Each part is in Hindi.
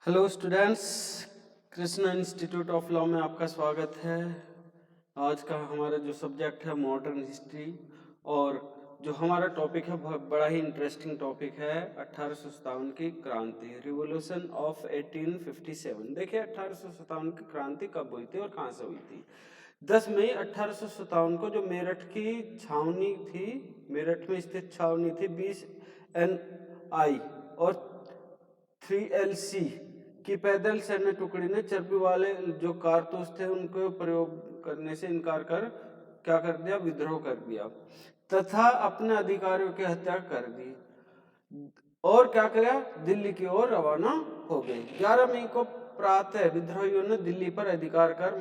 Hello students, Krishna institute of law में आपका स्वागत है। आज का हमारा जो सब्जेक्ट है मॉडर्न हिस्ट्री, और जो हमारा टॉपिक है बहुत बड़ा ही इंटरेस्टिंग टॉपिक है 1857 की क्रांति, रिवॉल्यूशन ऑफ 1857। देखिए 1857 की क्रांति कब हुई थी और कहाँ से हुई थी। 10 मई 1857 को जो मेरठ की छावनी थी, मेरठ में स्थित छावनी थी 20 NI और 3LC की पैदल सैन्य टुकड़ी ने चर्बी वाले जो कारतूस थे उनको प्रयोग करने से इनकार कर क्या कर दिया, विद्रोह कर दिया तथा अपने अधिकारियों की हत्या कर दी और क्या किया, दिल्ली की ओर रवाना हो गए। 11 मई को प्रातः विद्रोहियों ने दिल्ली पर अधिकार कर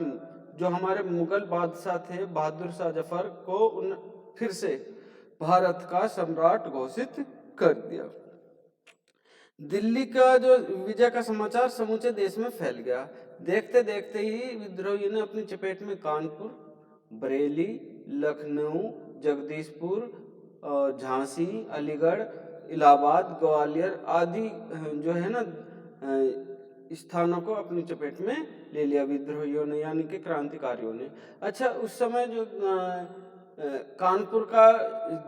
जो हमारे मुगल बादशाह थे बहादुर शाह जफर को फिर से भारत का सम्राट घोषित कर दिया। दिल्ली का जो विजय का समाचार समूचे देश में फैल गया। देखते देखते ही विद्रोहियों ने अपनी चपेट में कानपुर, बरेली, लखनऊ, जगदीशपुर, झांसी, अलीगढ़, इलाहाबाद, ग्वालियर आदि जो है ना स्थानों को अपनी चपेट में ले लिया विद्रोहियों ने, यानी कि क्रांतिकारियों ने। अच्छा, उस समय जो कानपुर का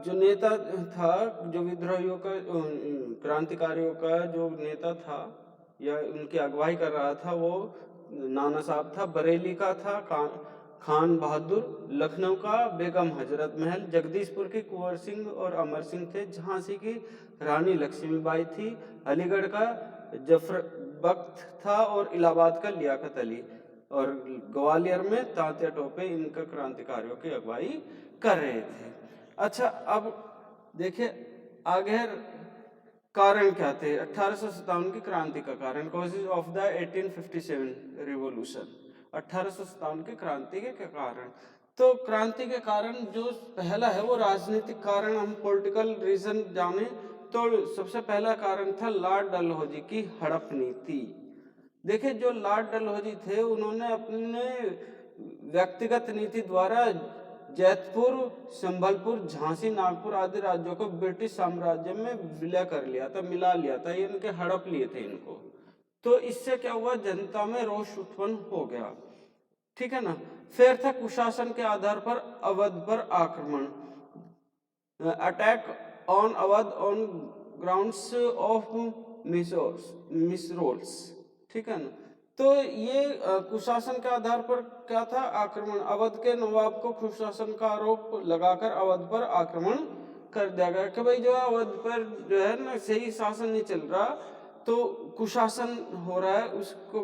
जो नेता था, जो विद्रोहियों का क्रांतिकारियों का जो नेता था या उनकी अगुवाई कर रहा था, वो नाना साहब था। बरेली का था खान बहादुर, लखनऊ का बेगम हजरत महल, जगदीशपुर के कुंवर सिंह और अमर सिंह थे, झांसी की रानी लक्ष्मीबाई थी, अलीगढ़ का जफर बख्त था और इलाहाबाद का लियाकत अली, और ग्वालियर में तात्या टोपे इनका क्रांतिकारियों की अगुवाई कर रहे थे। अच्छा, अब देखिए आगे कारण क्या थे 1857 की क्रांति का कारण, कॉजेज ऑफ द 1857 रिवॉल्यूशन। 1857 की क्रांति के कारण, तो क्रांति के कारण जो पहला है वो राजनीतिक कारण, हम पॉलिटिकल रीजन जाने तो सबसे पहला कारण था लॉर्ड डलहौजी की हड़प नीति। देखिए जो लॉर्ड डलहौजी थे उन्होंने अपने व्यक्तिगत नीति द्वारा जैतपुर, संभलपुर, झांसी, नागपुर आदि राज्यों को ब्रिटिश साम्राज्य में विलय कर लिया था, मिला लिया था, ये इनके हड़प लिए थे इनको। तो इससे क्या हुआ, जनता में रोष उत्पन्न हो गया, ठीक है ना। फिर था कुशासन के आधार पर अवध पर आक्रमण, attack on Awadh on grounds of misrules, ठीक है ना। तो ये कुशासन के आधार पर क्या था, आक्रमण। अवध के नवाब को कुशासन का आरोप लगाकर अवध पर आक्रमण कर दिया गया कि भाई जो अवध पर जो है ना सही शासन नहीं चल रहा, तो कुशासन हो रहा है, उसको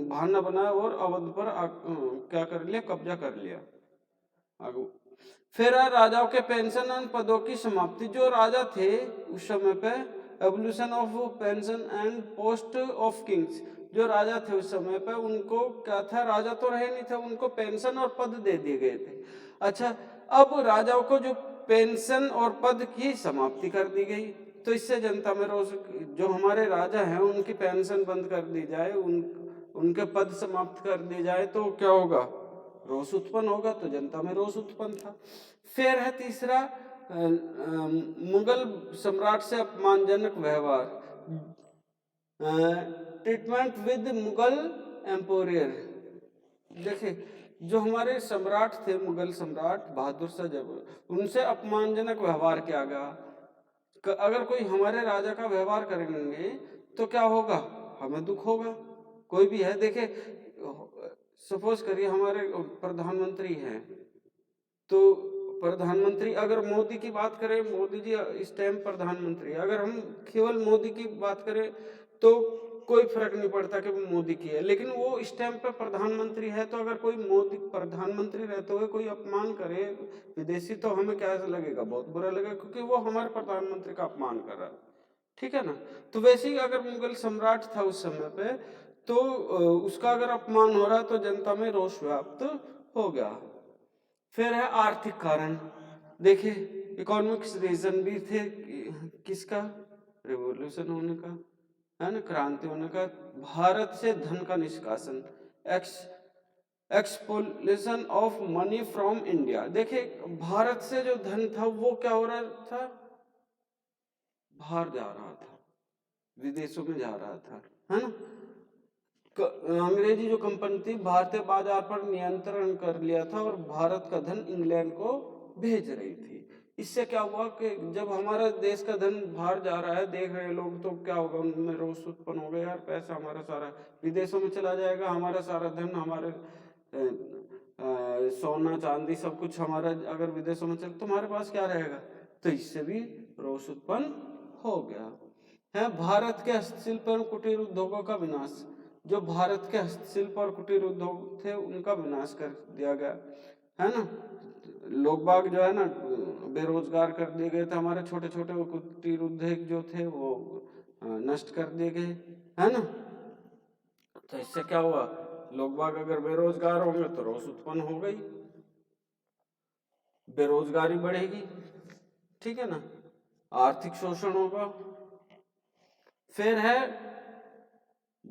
बहाना बनाया और अवध पर क्या कर लिया, कब्जा कर लिया। आगे फिर राजाओं के पेंशन एंड पदों की समाप्ति। जो राजा थे उस समय पे, evolution of pension and post of Kings, जो राजा थे उस समय पे उनको क्या था, राजा तो रहे नहीं थे, उनको पेंशन और पद दे दिए गए थे। अच्छा, अब राजाओं को जो पेंशन और पद की समाप्ति कर दी गई, तो इससे जनता में रोष, जो हमारे राजा हैं उनकी पेंशन बंद कर दी जाए, उनके पद समाप्त कर दिए जाए, तो क्या होगा, रोष उत्पन्न होगा, तो जनता में रोष उत्पन्न था। फिर है तीसरा मुगल सम्राट से अपमानजनक व्यवहार, ट्रीटमेंट विद मुगल एम्पोरियर। देखिए जो हमारे सम्राट थे, मुगल सम्राट बहादुर शाह जफर, उनसे अपमानजनक व्यवहार किया गया। अगर कोई हमारे राजा का व्यवहार करेंगे तो क्या होगा, हमें दुख होगा। कोई भी है, देखे सपोज करिए हमारे प्रधानमंत्री हैं, तो प्रधानमंत्री अगर मोदी की बात करें, मोदी जी इस टाइम प्रधानमंत्री, अगर हम केवल मोदी की बात करें तो कोई फर्क नहीं पड़ता कि वो मोदी की है, लेकिन वो इस टाइम पे प्रधानमंत्री है, तो अगर कोई मोदी प्रधानमंत्री रहते हुए कोई अपमान करे विदेशी, तो हमें क्या लगेगा, बहुत बुरा लगेगा, क्योंकि वो हमारे प्रधानमंत्री का अपमान कर रहा है, ठीक है ना। तो वैसे ही अगर मुगल सम्राट था उस समय पे, तो उसका अगर अपमान हो रहा है तो जनता में रोष व्याप्त हो गया। फिर है आर्थिक कारण। देखिए इकोनॉमिक्स रीजन भी थे किसका, रिवॉल्यूशन होने का, है ना, क्रांति होने का। भारत से धन का निष्कासन, एक्सपोलेशन ऑफ मनी फ्रॉम इंडिया। देखिए भारत से जो धन था वो क्या हो रहा था, बाहर जा रहा था, विदेशों में जा रहा था, है ना। अंग्रेजी जो कंपनी थी भारतीय बाजार पर नियंत्रण कर लिया था और भारत का धन इंग्लैंड को भेज रही थी। इससे क्या हुआ कि जब हमारा देश का धन बाहर जा रहा है, देख रहे लोग, तो क्या होगा, उनमें रोष उत्पन्न हो गया, यार पैसा हमारा सारा विदेशों में चला जाएगा, हमारा सारा धन, हमारे सोना चांदी सब कुछ हमारा अगर विदेशों में चले तो हमारे पास क्या रहेगा। तो इससे भी रोष उत्पन्न हो गया है। भारत के हस्तशिल्प और कुटीर उद्योगों का विनाश, जो भारत के हस्तशिल्प और कुटीर उद्योग थे उनका विनाश कर दिया गया, है ना। लोग बाग जो है ना बेरोजगार कर दिए गए थे, हमारे छोटे छोटे कुटीर उद्योग जो थे वो नष्ट कर दिए गए, है ना। तो इससे क्या हुआ, लोग बाग अगर बेरोजगार होंगे तो रोष उत्पन्न हो गई, बेरोजगारी बढ़ेगी, ठीक है ना, आर्थिक शोषण होगा। फिर है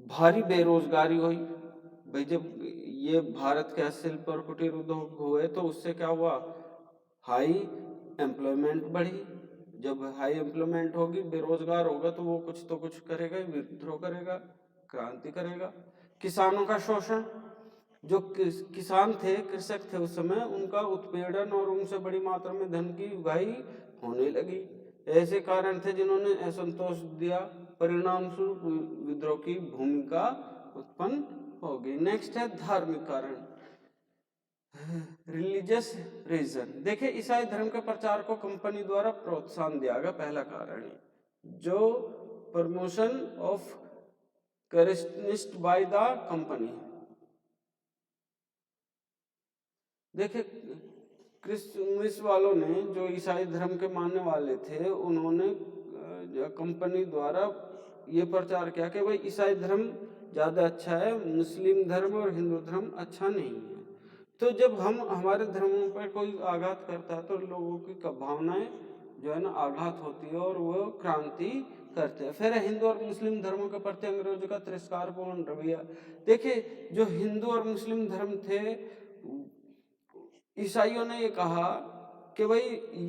भारी बेरोजगारी हुई भाई, जब ये भारत के हस्तशिल्प और कुटीर उद्योग हुए तो उससे क्या हुआ, हाई एम्प्लॉयमेंट बढ़ी। जब हाई एम्प्लॉयमेंट होगी, बेरोजगार होगा तो वो कुछ तो कुछ करेगा, विद्रोह करेगा, क्रांति करेगा। किसानों का शोषण, जो किसान थे, कृषक थे उस समय, उनका उत्पीड़न और उनसे बड़ी मात्रा में धन की उगाही होने लगी। ऐसे कारण थे जिन्होंने असंतोष दिया, परिणाम स्वरूप विद्रोह की भूमिका उत्पन्न होगी। नेक्स्ट है धार्मिक कारण, रिलीजियस रीजन। देखिए, ईसाई धर्म के प्रचार को कंपनी द्वारा प्रोत्साहन दिया गया, पहला कारण है, जो promotion of Christianity by the company. देखिए, क्रिश्चियनिस्ट वालों ने, जो ईसाई धर्म के मानने वाले थे, उन्होंने कंपनी द्वारा ये प्रचार किया कि भाई ईसाई धर्म ज़्यादा अच्छा है, मुस्लिम धर्म और हिंदू धर्म अच्छा नहीं है। तो जब हम हमारे धर्मों पर कोई आघात करता है तो लोगों की भावनाएं जो है ना आघात होती है और वो क्रांति करते हैं। फिर हिंदू और मुस्लिम धर्मों के प्रति अंग्रेजों का तिरस्कारपूर्ण रवैया। देखिए, जो हिंदू और मुस्लिम धर्म थे, ईसाइयों ने ये कहा कि भाई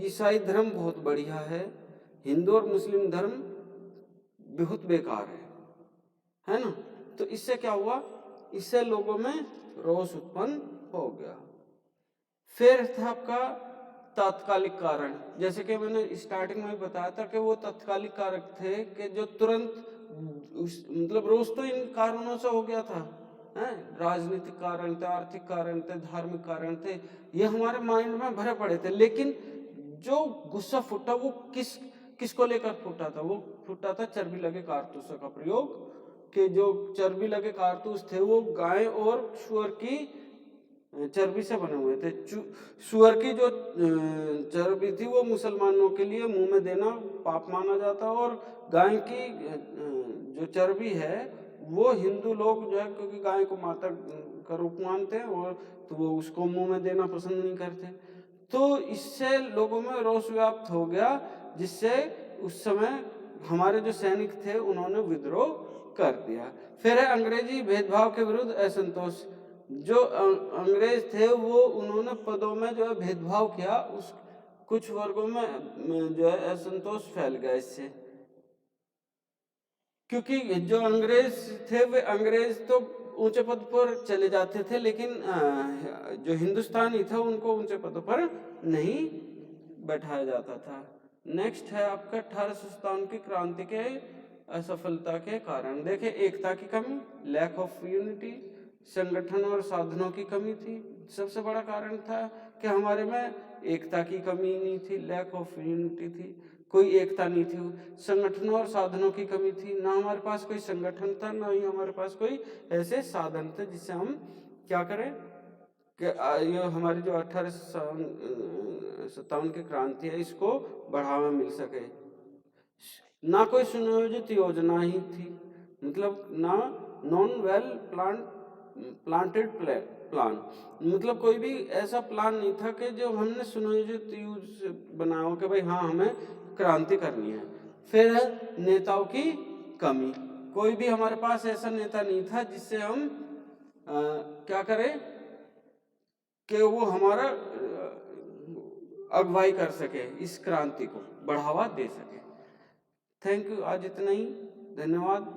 ईसाई धर्म बहुत बढ़िया है, हिंदू और मुस्लिम धर्म बहुत बेकार है ना। तो इससे क्या हुआ, इससे लोगों में रोष उत्पन्न हो गया। फिर था आपका तात्कालिक कारण, जैसे कि मैंने स्टार्टिंग में बताया था कि वो तात्कालिक कारक थे कि जो तुरंत मतलब रोष तो इन कारणों से हो गया था, हैं, राजनीतिक कारण थे, आर्थिक कारण थे, धार्मिक कारण थे, ये हमारे माइंड में भरे पड़े थे। लेकिन जो गुस्सा फूटा वो किसको लेकर फूटा था, वो फूटा था चर्बी लगे कारतूसों का प्रयोग, कि जो चर्बी लगे कारतूस थे वो गाय और सुअर की चर्बी से बने हुए थे। सुअर की जो चर्बी थी वो मुसलमानों के लिए मुंह में देना पाप माना जाता, और गाय की जो चर्बी है वो हिंदू लोग जो है, क्योंकि गाय को माता का रूप मानते हैं, और तो वो उसको मुंह में देना पसंद नहीं करते। तो इससे लोगों में रोष व्याप्त हो गया, जिससे उस समय हमारे जो सैनिक थे उन्होंने विद्रोह कर दिया। फिर है अंग्रेजी भेदभाव के विरुद्ध असंतोष। जो अंग्रेज थे वो उन्होंने पदों में जो है भेदभाव किया, उस कुछ वर्गों में जो है असंतोष फैल गया इससे, क्योंकि जो अंग्रेज थे वे अंग्रेज तो ऊंचे पद पर चले जाते थे, लेकिन जो हिंदुस्तानी था उनको ऊंचे पदों पर नहीं बैठाया जाता था। नेक्स्ट है आपका 1857 की क्रांति के असफलता के कारण। देखिए, एकता की कमी, लैक ऑफ यूनिटी, संगठन और साधनों की कमी थी। सबसे बड़ा कारण था कि हमारे में एकता की कमी नहीं थी, लैक ऑफ यूनिटी थी, कोई एकता नहीं थी। संगठनों और साधनों की कमी थी, ना हमारे पास कोई संगठन था, ना ही हमारे पास कोई ऐसे साधन थे जिससे हम क्या करें कि ये हमारी जो 1857 की क्रांति है इसको बढ़ावा मिल सके। ना कोई सुनियोजित योजना ही थी, मतलब ना नॉन वेल प्लांटेड प्लान, मतलब कोई भी ऐसा प्लान नहीं था कि जो हमने सुनियोजित यूज बनाया हो कि भाई हाँ हमें क्रांति करनी है। फिर है नेताओं की कमी, कोई भी हमारे पास ऐसा नेता नहीं था जिससे हम क्या करें कि वो हमारा अगुवाई कर सके, इस क्रांति को बढ़ावा दे सके। थैंक यू, आज इतना ही, धन्यवाद।